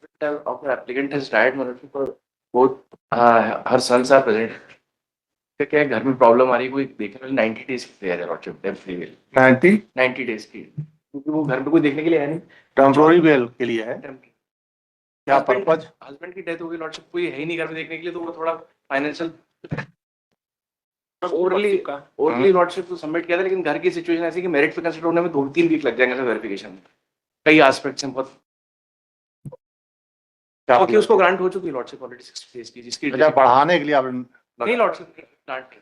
husband of the applicant has died, मतलब for both her sons are present. क्या है, घर में प्रॉब्लम आ रही है, कोई देखने वाले 90 डेज की तैयारी है लॉर्डशिप, टेम्पररी बेल 90 डेज की, क्योंकि वो घर पे कोई देखने के लिए है नहीं, टेम्पररी बेल के लिए है। क्या पर्पज? हस्बैंड की डेथ हो गई लॉर्डशिप, कोई है ही नहीं घर में देखने के लिए, तो वो थोड़ा फाइनेंशियल ओरली लॉर्डशिप तो सबमिट किया था, लेकिन घर की सिचुएशन ऐसी कि मेरिट पे कंसीडर होने में 2-3 वीक लग जाएंगे वेरिफिकेशन में, कई एस्पेक्ट्स हैं बहुत। ओके, उसको ग्रांट हो चुकी है लॉर्डशिप ऑलरेडी 60 डेज की, जिसकी बढ़ाने के लिए आप नहीं लॉर्डशिप ग्रांट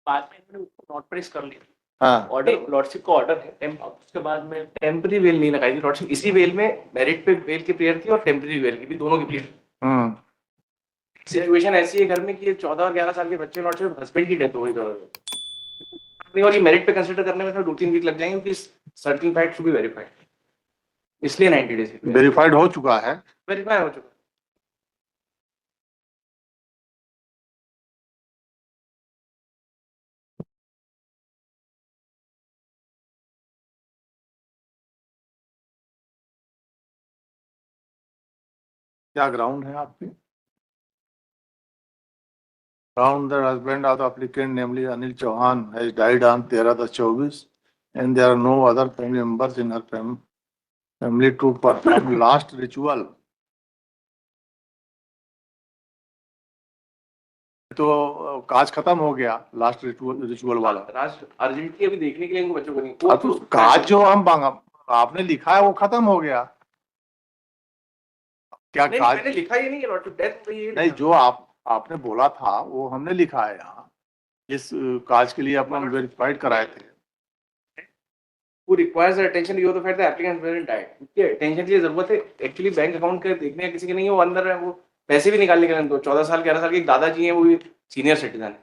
बाद में इन्होंने उसको नोट प्रेस कर लिया। हाँ, ऑर्डर लॉर्डशिप का ऑर्डर है, उसके बाद में टेम्पररी बेल नहीं लगाई थी लॉर्डशिप, इसी बेल में मेरिट पे बेल की प्रेयर थी और टेम्पररी बेल की भी, दोनों की प्रेयर। सिचुएशन ऐसी है घर में कि 14 और 11 साल के बच्चे लॉर्डशिप, हस्बैंड की डेथ हो गई, और ये मेरिट पे कंसीडर करने में 2-3 वीक लग जाएंगे, क्योंकि certain fact should be verified, इसलिए 90 डेज वेरीफाइड हो चुका है, वेरीफाई हो चुका। क्या ग्राउंड है आपके? Found the husband of the applicant, namely Anil Chauhan, has died on 13/10/24, and there are no other family members in her family to perform last ritual. तो काज खत्म हो गया, लास्ट रिचुअल वाला। अर्जेंटली अभी देखने के लिए इनको बच्चों को नहीं, तो काज जो हम आपने लिखा है वो खत्म हो गया। क्या नहीं, काज मैंने लिखा ही नहीं है, डेथ हुई है नहीं, जो आपने बोला था वो हमने लिखा है यहाँ, इस काज के लिए अपन वेरीफाइड कराए थे। Who requires the attention you the fact the applicant hasn't died, उसकी अटेंशन की जरूरत है एक्चुअली, बैंक अकाउंट के देखने का किसी के नहीं है, वो अंदर है, वो पैसे भी निकालने के लिए, तो 14 साल 11 साल के एक दादाजी हैं, वो भी सीनियर सिटीजन है,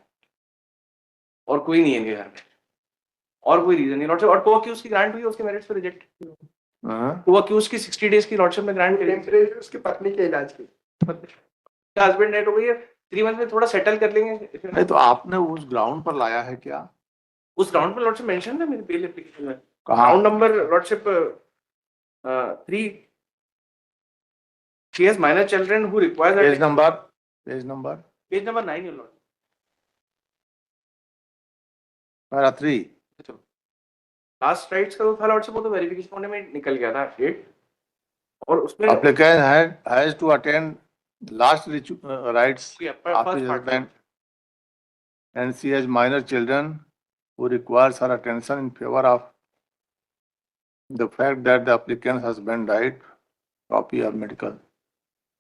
और कोई नहीं है इनके घर में, और कोई रीजन नहीं लॉर्डशिप। और को अक्यूज की ग्रांट हुई है, उसके मेरिट्स पे रिजेक्ट, को अक्यूज की 60 डेज की लॉर्डशिप में ग्रांट टेम्परेरी उसकी पत्नी के इलाज की, हस्बैंड डेथ हो गई है, 3 मंथ में थोड़ा सेटल कर लेंगे। नहीं, तो आपने उस ग्राउंड पर लाया है क्या? उस ग्राउंड पर लॉर्डशिप मेंशन है मेरे बेल एप्लीकेशन में, ground number lordship 3, she has minor children who requires page number 9 your lord, para 3 last rites का तो था लॉर्डशिप, वो तो वेरिफिकेशन होने में निकल गया था डेट, और उसमें applicant has to attend last rites of his husband, and she has minor children who requires her attention in favor of the fact that the applicant's husband died. Copy of medical.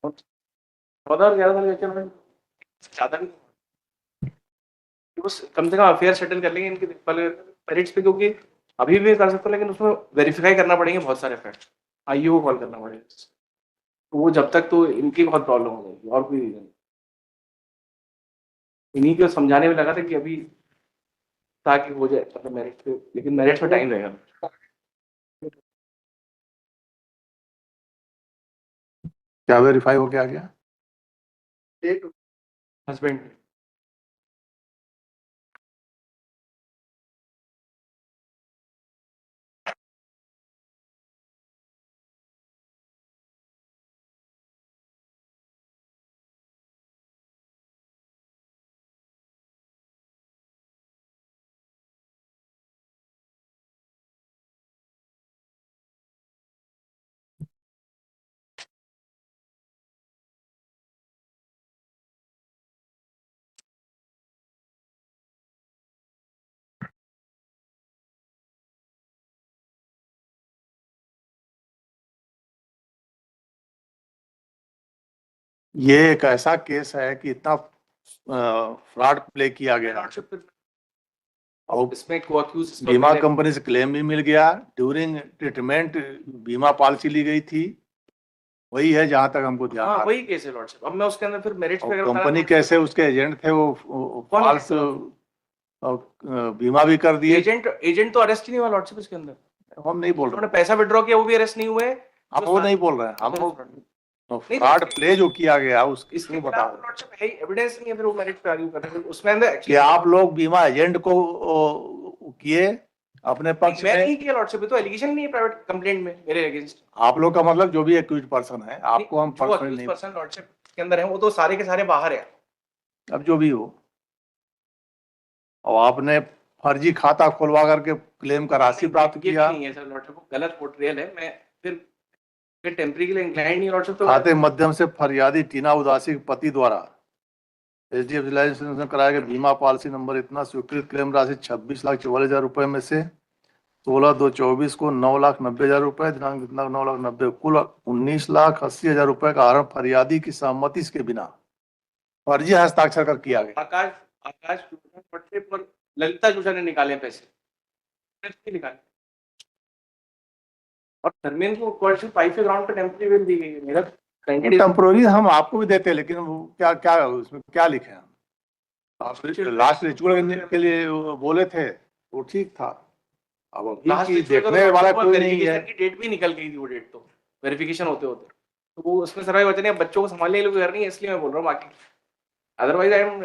14 और 11 साल के बच्चे में ज्यादा भी कम से कम affair settle कर लेंगे इनके पेरेंट्स पे, क्योंकि अभी भी कर सकते हो, लेकिन उसमें वेरीफाई करना पड़ेंगे बहुत सारे फैक्ट, आईओ को कॉल करना पड़ेगा, तो वो जब तक तो इनकी बहुत प्रॉब्लम हो जाएगी, और कोई रीजन, इन्हीं को समझाने में लगा था कि अभी ताकि हो जाए मतलब मेरिट पे, लेकिन मेरिट पे टाइम रहेगा। क्या वेरीफाई हो गया? हस्बैंड ये एक ऐसा केस है कि इतना फ्रॉड प्ले किया गया, और इसमें को-अक्यूज बीमा कंपनी से क्लेम भी मिल गया, ड्यूरिंग ट्रीटमेंट बीमा पॉलिसी ली गई थी, वही है जहां तक हमको ध्यान। हाँ, वही केस है लॉर्डशिप। अब मैं उसके अंदर फिर मेरिट्स पे कंपनी कैसे उसके एजेंट थे, वो फॉल्स बीमा भी कर दिए। एजेंट तो अरेस्ट ही नहीं हुआ लॉर्डशिप इसके अंदर, हम नहीं बोल रहे, उन्होंने पैसा विड्रॉ किया, वो भी अरेस्ट नहीं हुए, हम वो नहीं बोल रहे हैं, हम फ्रॉड प्ले जो किया गया उसको बता रहे हैं। एविडेंस नहीं है, फिर वो मेरिट पे आर्ग्यू कर रहे हैं उसमें अंदर कि आप लोग बीमा एजेंट को किए अपने पक्ष मैं में नहीं किया लॉर्डशिप, तो एलिगेशन नहीं है प्राइवेट कंप्लेंट में मेरे अगेंस्ट। आप लोग का मतलब जो भी एक्यूज पर्सन है, आपको हम जो पर्सनली अक्यूज नहीं, पर्सन लॉर्डशिप के अंदर है वो तो सारे के सारे बाहर है। अब जो भी हो, और आपने फर्जी खाता खुलवा करके क्लेम का राशि प्राप्त ये किया। भी नहीं है सर लॉर्डशिप, गलत पोर्ट्रेयल है। मैं फिर टेम्परी के लिए इंक्लाइंड नहीं लॉर्डशिप तो। खाते माध्यम से फरियादी टीना उदासी के पति द्वारा एचडीएफसी लाइफ इंश्योरेंस में कराया गया बीमा पॉलिसी नंबर इतना स्वीकृत क्लेम राशि 26,44,000 रुपए में से 16/2/24 को 9,90,000 रुपए, दिनांक इतना 9,90,000, कुल 19,80,000 रुपए का आरोप फरियादी की सहमति के बिना फर्जी हस्ताक्षर कर किया गया। आकाश आकाश जोशा पट्टे पर ललिता जोशा ने निकाले पैसे निकाले, और धर्मेंद्र को कॉलेज पाइप ग्राउंड पे टेम्परी बिल दी गई है। मेरा टेम्पोररी हम आपको भी देते हैं, लेकिन वो क्या क्या उसमें क्या लिखे हैं? आप लास्ट रिचुअल के लिए वो बोले थे, वो ठीक था। अब अभी की देखने वाला कोई नहीं है। की डेट भी निकल गई थी, वो डेट तो वेरिफिकेशन होते होते, तो वो उसमें सर भाई बच्चे बच्चों को संभालने के लिए कर नहीं है, इसलिए मैं बोल रहा हूँ। बाकी अदरवाइज आई एम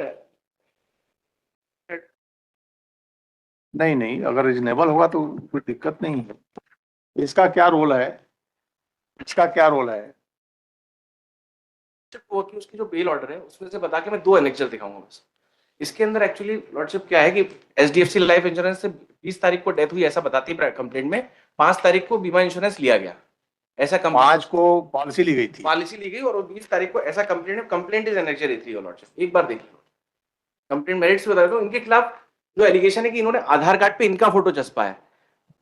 नहीं नहीं, अगर रीजनेबल होगा तो कोई दिक्कत नहीं है। इसका क्या रोल है, इसका क्या रोल है? वो कि उसकी जो बेल ऑर्डर है उसमें से बता के मैं 2 एनेक्चर दिखाऊंगा बस। इसके अंदर एक्चुअली लॉर्डशिप क्या है कि एचडीएफसी लाइफ इंश्योरेंस से 20 तारीख को डेथ हुई ऐसा बताती है कंप्लेंट में, 5 तारीख को बीमा इंश्योरेंस लिया गया ऐसा 5 को पॉलिसी ली गई थी, पॉलिसी ली गई, और 20 तारीख को ऐसा complaint is annexure A3 lordship. एक बार देख लो कंप्लेंट मेरिट्स बता दो। इनके खिलाफ जो एलिगेशन है कि इन्होंने आधार कार्ड पे इनका फोटो चस्पा है,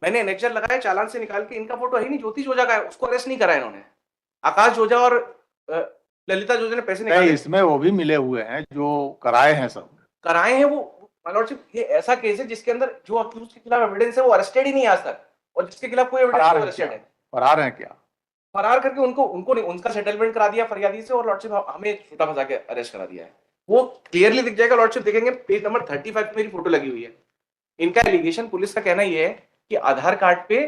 मैंने एनेक्चर लगाया चालान से निकाल के, इनका फोटो है नहीं, ज्योति जोजा का है, उसको अरेस्ट नहीं करा इन्होंने। आकाश जोजा और ललिता जोजा ने पैसे निकाले, इसमें वो भी मिले हुए हैं जो कराए हैं, सब कराए हैं वो। लॉर्डशिप ये ऐसा केस है जिसके अंदर जो अक्यूज के खिलाफ एविडेंस है वो अरेस्टेड ही नहीं आज तक, और जिसके खिलाफ कोई एविडेंस नहीं अरेस्टेड है। फरार है क्या? फरार करके उनको उनको नहीं, उनका सेटलमेंट करा दिया फरियादी से, और लॉर्डशिप हमें छोटा फंसा के अरेस्ट करा दिया है। वो क्लियरली दिख जाएगा लॉर्डशिप, देखेंगे पेज नंबर 35 पे मेरी फोटो लगी हुई है। इनका एलिगेशन, पुलिस का कहना ये है कि आधार कार्ड पे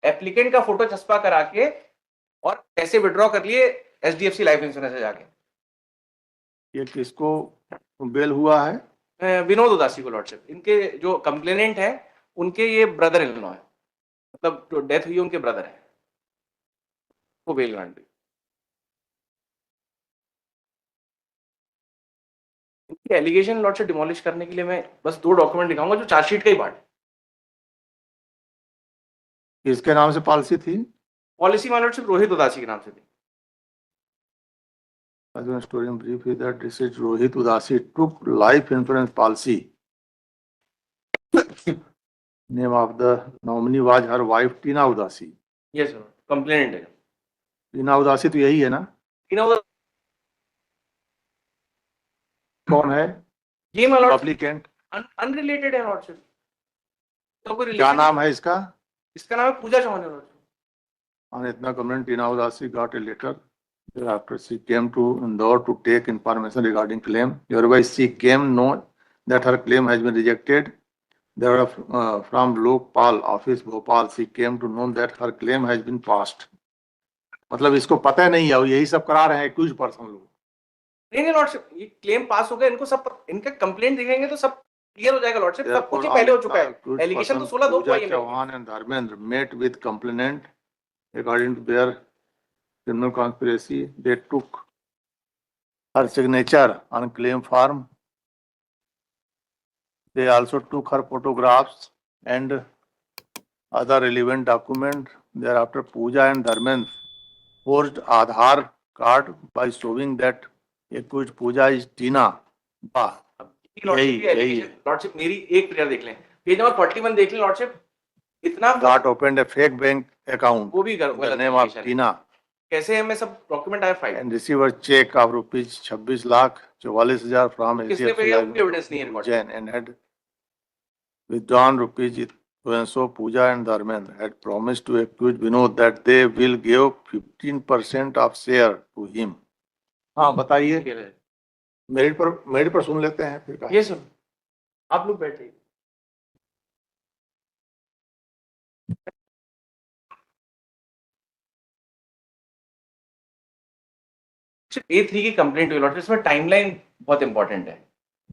एप्लीकेंट का फोटो चस्पा करा के और पैसे विड्रॉ कर लिए एचडीएफसी लाइफ इंश्योरेंस से जाके। ये किसको बेल हुआ है? विनोद उदासी को लॉर्डशिप। इनके जो कंप्लेनेंट है उनके ये ब्रदर इन लॉ है, मतलब जो डेथ हुई है उनके ब्रदर है, वो बेल ग्रांट हुई। इनके एलिगेशन लॉर्डशिप डिमोलिश करने के लिए मैं बस 2 डॉक्यूमेंट दिखाऊंगा जो चार्जशीट का ही पार्ट। किसके नाम से पॉलिसी थी? पॉलिसी माय लॉर्डशिप रोहित उदासी के नाम से थी। Story in brief is that this is Rohit Udasi took life insurance policy. Name of the nominee was her wife Tina Udasi. Yes sir, complainant है टीना उदासी, तो यही है ना? टीना उदासी कौन है ये माय लॉर्ड एप्लीकेंट? अनरिलेटेड है लॉर्डशिप, तो कोई क्या नाम है इसका? इसका नाम है पूजा चौहान है lordship. On Itna comment, Tina Udasi got a letter after she came to Indore to take information regarding claim. Thereby she came know that her claim has been rejected. There from Lokpal office Bhopal, she came to know that her claim has been passed. मतलब इसको पता नहीं है, यही सब करा रहे हैं कुछ पर्सन लोग। नहीं लॉर्डशिप, ये क्लेम पास हो गया, इनको सब इनका कंप्लेंट दिखेंगे तो सब क्लियर हो जाएगा लॉर्डशिप, सब कुछ ही पहले हो चुका है। एलिगेशन तो 16/2 को है। Chauhan and Dharmendra met with complainant according to their criminal conspiracy. They took her signature on claim form. They also took her photographs and other relevant documents. Thereafter, Pooja and Dharmendra forged Aadhaar card by showing that accused Pooja is Tina. Lordship मेरी एक prayer देख लें, page number 41 देख लें lordship. इतना got opened a fake bank account. वो भी the name of Tina. कैसे है, मैं सब डॉक्यूमेंट आया file And receive a check of rupees 26,44,000 from किसने पे गया, कोई एविडेंस नहीं है। Jain and had withdrawn rupees so Pooja and Dharmendra had promised to accuse Vinod that they will give 15% of share to him. हाँ बताइए, merit पर सुन लेते हैं फिर। ये सुन, आप लोग बैठे। A3 की कंप्लेंट हुई लॉर्डशिप, इसमें टाइमलाइन बहुत इंपॉर्टेंट है।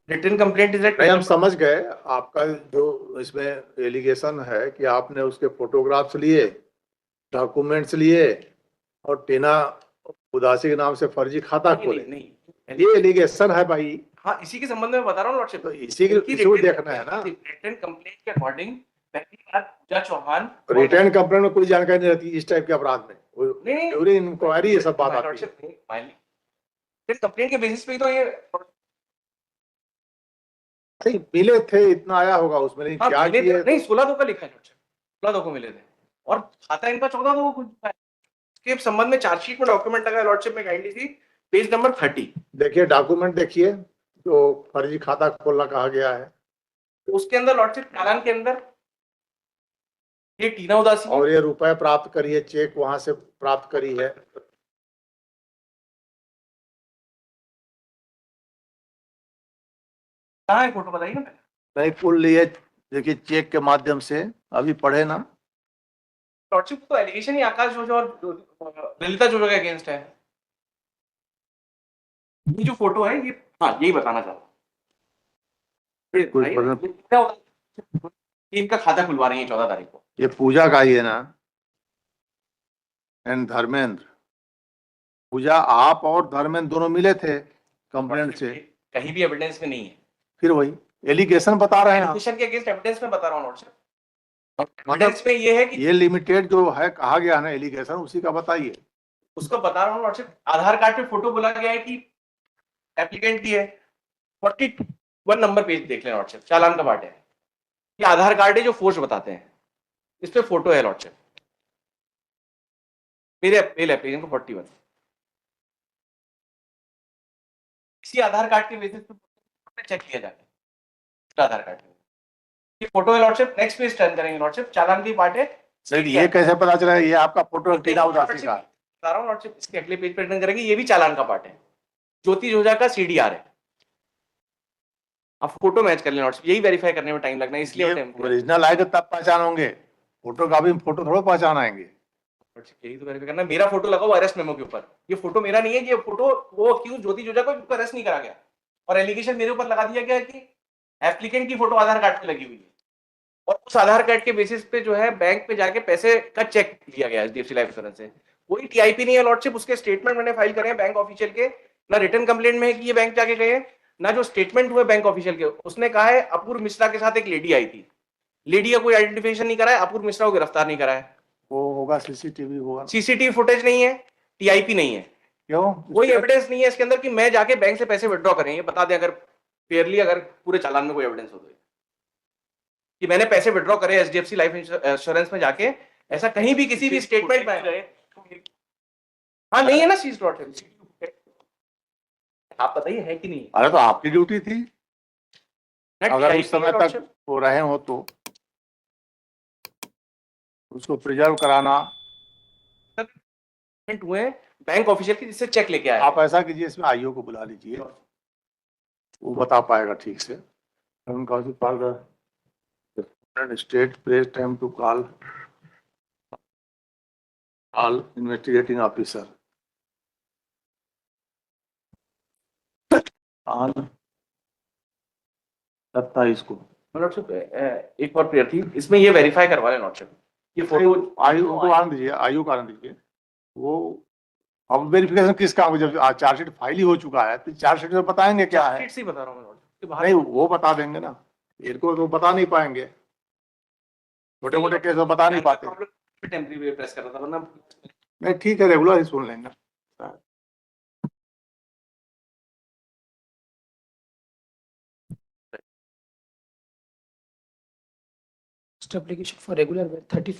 रिटन कंप्लेंट इज नहीं, हम समझ गए आपका जो इसमें एलिगेशन है कि आपने उसके फोटोग्राफ्स लिए, डॉक्यूमेंट्स लिए और टीना उदासी के नाम से फर्जी खाता खोले। नहीं ये एलिगेशन है भाई। हाँ, इसी के संबंध में बता रहा हूँ लॉर्डशिप। तो इसी को देखना है ना। रिटन कंप्लेंट के अकॉर्डिंग पहली बार पूजा चौहान रिटर्न कंप्लेंट में कोई जानकारी नहीं रहती इस टाइप के अपराध में। नहीं ड्यूरिंग इंक्वायरी ये सब बात आती है। लॉर्डशिप रिटन कंप्लेंट के बेसिस पे ही तो ये नहीं मिले थे, इतना आया होगा उसमें, नहीं हाँ, क्या मिले किए। थे, नहीं 16 को का लिखा है लॉर्डशिप, 16 को मिले थे और खाता इनका 14 को खुल चुका है। इसके संबंध में चार्जशीट में डॉक्यूमेंट लगा है लॉर्डशिप में, काइंडली सी पेज नंबर 30 देखिए डॉक्यूमेंट देखिए जो फर्जी खाता खोलना कहा गया है। उसके अंदर लॉर्डशिप चालान के अंदर ये टीना उदासी और ये रुपए प्राप्त करी है, चेक वहां से प्राप्त करी है। कहाँ है फोटो बताइए ना। नहीं कुल लिए, देखिए चेक के माध्यम से, अभी पढ़े ना। लॉर्डशिप तो एलिगेशन ही आकाश जोजो और ललिता जोजो के अगेंस्ट है। ये जो फोटो है ये, हाँ यही बताना चाहता हूँ। इनका खाता खुलवा रही है 14 तारीख को। ये पूजा का ही है ना, एंड धर्मेंद्र। पूजा आप और धर्मेंद्र दोनों मिले थे कंप्लेंट से। कहीं भी एविडेंस में नहीं है। फिर वही एलिगेशन बता रहे हैं। एलिगेशन के अगेंस्ट एविडेंस में बता रहा हूँ लॉर्डशिप। एविडेंस में ये है कि ये लिमिटेड जो है कहा गया है ना एलिगेशन, उसी का बताइए। उसको बता रहा हूँ लॉर्डशिप। आधार कार्ड पे फोटो बोला गया है कि एप्लीकेंट की है। 41 नंबर पेज देख लें लॉर्डशिप, चालान का पार्ट है। ये आधार कार्ड है जो फोर्ज बताते हैं, इस पे फोटो है लॉर्डशिप। मेरे मेल एप्लीकेशन को 41 इसी आधार कार्ड के बेसिस पे चेक किया जाता है। आधार कार्ड ये फोटो है लॉर्डशिप। नेक्स्ट पेज टर्न करेंगे लॉर्डशिप, चालान की पार्ट है। सर ये कैसे पता चला ये आपका फोटो टीना उदासी का? बता रहा हूँ लॉर्डशिप, इसके अगले पेज पे टर्न करेंगे, ये भी चालान का पार्ट है। ज्योति जोजा का सीडीआर है। आप फोटो मैच कर लें लॉर्डशिप, यही वेरीफाई करने में टाइम लगना है, इसलिए ओरिजिनल आए तो तब पहचान होंगे, फोटो का भी फोटो थोड़ा पहचान आएंगे। यही तो वेरीफाई करना। मेरा फोटो लगा हुआ अरेस्ट मेमो के ऊपर, ये फोटो मेरा नहीं है। ये फोटो वो अक्यूज ज्योति जोजा को अरेस्ट नहीं करा गया और एलिगेशन मेरे ऊपर लगा दिया गया कि एप्लीकेंट की फोटो आधार कार्ड पे लगी हुई है और उस आधार कार्ड के बेसिस पे जो है बैंक पे जाके पैसे का चेक लिया गया एचडीएफसी लाइफ इंश्योरेंस से। कोई टीआईपी नहीं है लॉर्डशिप। उसके स्टेटमेंट मैंने फाइल करे हैं बैंक ऑफिशियल के, ना रिटर्न कंप्लेंट में है कि ये बैंक जाके गए, ना जो स्टेटमेंट हुए बैंक ऑफिशियल के। उसने कहा है अपूर्व मिश्रा के साथ एक लेडी आई थी, लेडी का कोई आइडेंटिफिकेशन नहीं करा है, अपूर्व मिश्रा को गिरफ्तार नहीं करा है। वो होगा सीसीटीवी होगा। सीसीटीवी फुटेज नहीं है, टीआईपी नहीं है। क्यों? कोई एविडेंस नहीं है इसके अंदर कि मैं जाके बैंक से पैसे विड्रॉ करें। ये बता दें अगर फेयरली, अगर पूरे चालान में कोई एविडेंस हो तो कि मैंने पैसे विड्रॉ करे एचडीएफसी लाइफ इंश्योरेंस में जाके, ऐसा कहीं भी किसी भी स्टेटमेंट में गए। हाँ नहीं है ना सीज डॉट। आप बताइए है कि नहीं? अरे तो आपकी ड्यूटी थी, अगर उस समय तक वो रहे हो तो उसको प्रिजर्व कराना। हुए बैंक ऑफिशियल की, जिससे चेक लेके आए। आप ऐसा कीजिए, इसमें आईओ को बुला लीजिए, वो बता पाएगा ठीक से। State press time to call all investigating officer on 27 को। एक और प्रेयर थी इसमें, ये वेरीफाई करवा लें लॉर्डशिप। ये फोटो आयु को आने दीजिए, आयु को आने दीजिए। वो अब वेरिफिकेशन किस काम, जब चार्जशीट फाइल ही हो चुका है तो चार्जशीट में बताएंगे क्या है। से बता रहा हूँ नहीं वो बता देंगे ना, इनको तो बता नहीं पाएंगे, छोटे मोटे केस में बता नहीं पाते। टेम्परेरी प्रेस कर रहा था वरना। नहीं ठीक है, रेगुलर ही सुन लेंगे। application for regular 30